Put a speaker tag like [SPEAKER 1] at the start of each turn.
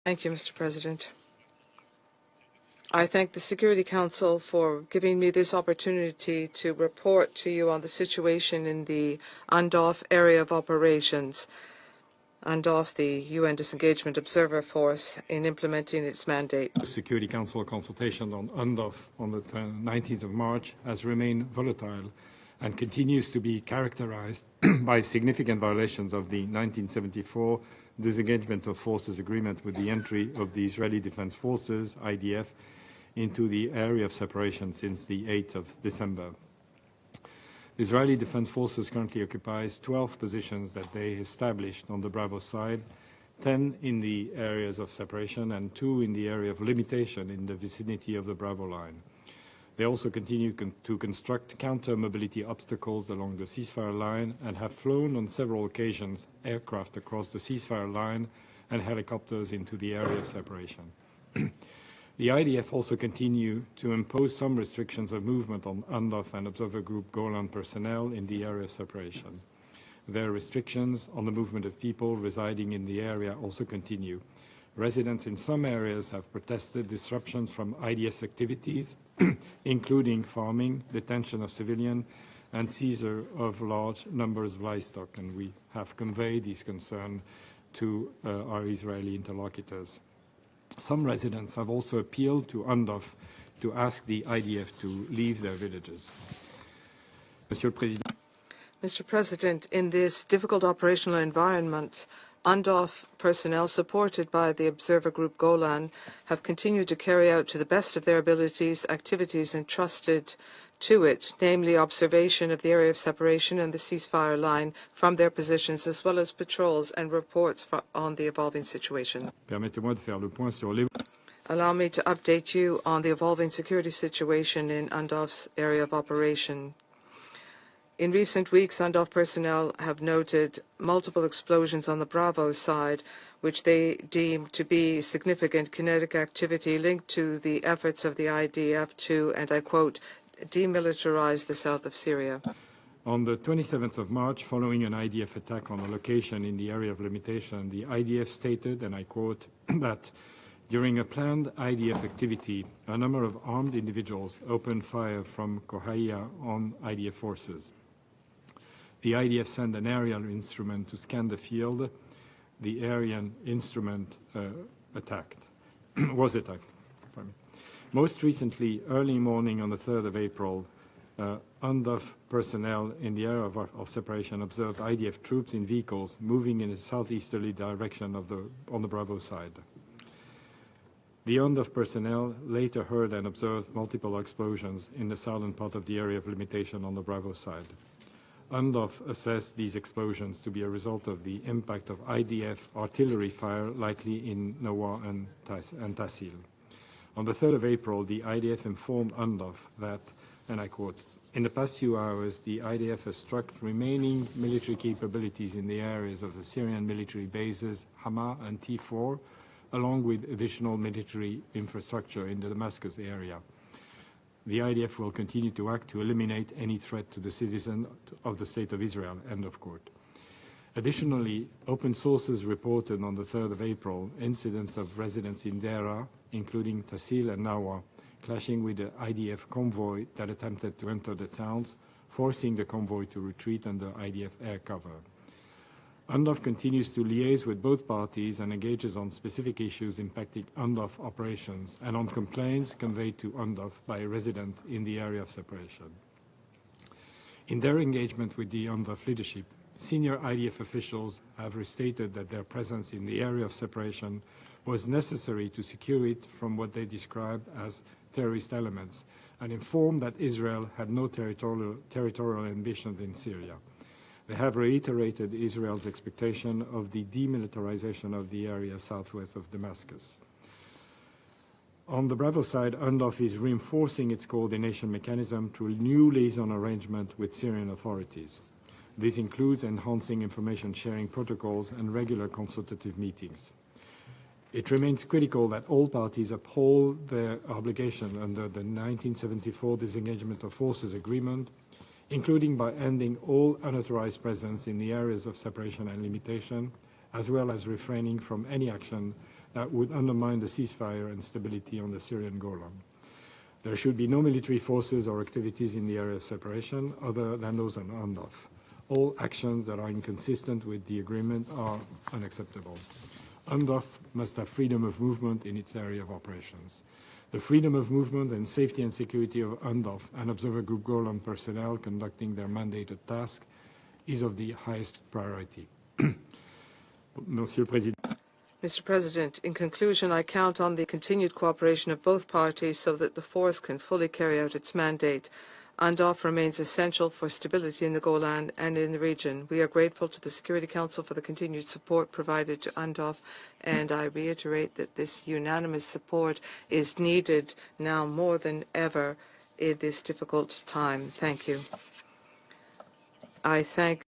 [SPEAKER 1] Thank you, Mr. President. I thank the Security Council for giving me this opportunity to report to you on the situation in the UNDOF area of operations. UNDOF, the UN Disengagement Observer Force, in implementing its mandate.
[SPEAKER 2] The Security Council consultation on UNDOF on the 19th of March has remained volatile and continues to be characterized by significant violations of the 1974 Disengagement of Forces Agreement with the entry of the Israeli Defense Forces, IDF, into the area of separation since the 8th of December. The Israeli Defense Forces currently occupies 12 positions that they established on the Bravo side, 10 in the areas of separation and 2 in the area of limitation in the vicinity of the Bravo line. They also continue to construct counter-mobility obstacles along the ceasefire line and have flown on several occasions aircraft across the ceasefire line and helicopters into the area of separation. The IDF also continue to impose some restrictions of movement on UNDOF and Observer Group Golan personnel in the area of separation. Their restrictions on the movement of people residing in the area also continue. Residents in some areas have protested disruptions from IDS activities, including farming, detention of civilians, and seizure of large numbers of livestock, and we have conveyed these concerns to our Israeli interlocutors. Some residents have also appealed to UNDOF to ask the IDF to leave their villages.
[SPEAKER 1] Mr. President, in this difficult operational environment, UNDOF personnel supported by the Observer Group Golan have continued to carry out to the best of their abilities activities entrusted to it, namely observation of the area of separation and the ceasefire line from their positions, as well as patrols and reports on the evolving situation. Allow me to update you on the evolving security situation in UNDOF's area of operation. In recent weeks, UNDOF personnel have noted multiple explosions on the Bravo side, which they deem to be significant kinetic activity linked to the efforts of the IDF to, and I quote, demilitarize the south of Syria.
[SPEAKER 2] On the 27th of March, following an IDF attack on a location in the area of limitation, the IDF stated, and I quote, that during a planned IDF activity, a number of armed individuals opened fire from Kohaya on IDF forces. The IDF sent an aerial instrument to scan the field. The aerial instrument was attacked. Most recently, early morning on the 3rd of April, UNDOF personnel in the area of separation observed IDF troops in vehicles moving in a southeasterly direction on the Bravo side. The UNDOF personnel later heard and observed multiple explosions in the southern part of the area of limitation on the Bravo side. UNDOF assessed these explosions to be a result of the impact of IDF artillery fire, likely in Nawa and Tassil. On the 3rd of April, the IDF informed UNDOF that, and I quote, in the past few hours, the IDF has struck remaining military capabilities in the areas of the Syrian military bases, Hama and T4, along with additional military infrastructure in the Damascus area. The IDF will continue to act to eliminate any threat to the citizens of the State of Israel, end of quote. Additionally, open sources reported on the 3rd of April incidents of residents in Dera, including Tassil and Nawa, clashing with the IDF convoy that attempted to enter the towns, forcing the convoy to retreat under IDF air cover. UNDOF continues to liaise with both parties and engages on specific issues impacting UNDOF operations and on complaints conveyed to UNDOF by a resident in the area of separation. In their engagement with the UNDOF leadership, senior IDF officials have restated that their presence in the area of separation was necessary to secure it from what they described as terrorist elements and informed that Israel had no territorial ambitions in Syria. They have reiterated Israel's expectation of the demilitarization of the area southwest of Damascus. On the Bravo side, UNDOF is reinforcing its coordination mechanism through a new liaison arrangement with Syrian authorities. This includes enhancing information sharing protocols and regular consultative meetings. It remains critical that all parties uphold their obligation under the 1974 Disengagement of Forces Agreement, including by ending all unauthorized presence in the areas of separation and limitation, as well as refraining from any action would undermine the ceasefire and stability on the Syrian Golan. There should be no military forces or activities in the area of separation other than those on UNDOF. All actions that are inconsistent with the agreement are unacceptable. UNDOF must have freedom of movement in its area of operations. The freedom of movement and safety and security of UNDOF and Observer Group Golan personnel conducting their mandated task is of the highest priority. Monsieur le Président.
[SPEAKER 1] Mr. President, in conclusion, I count on the continued cooperation of both parties so that the force can fully carry out its mandate. UNDOF remains essential for stability in the Golan and in the region. We are grateful to the Security Council for the continued support provided to UNDOF, and I reiterate that this unanimous support is needed now more than ever in this difficult time. Thank you. I thank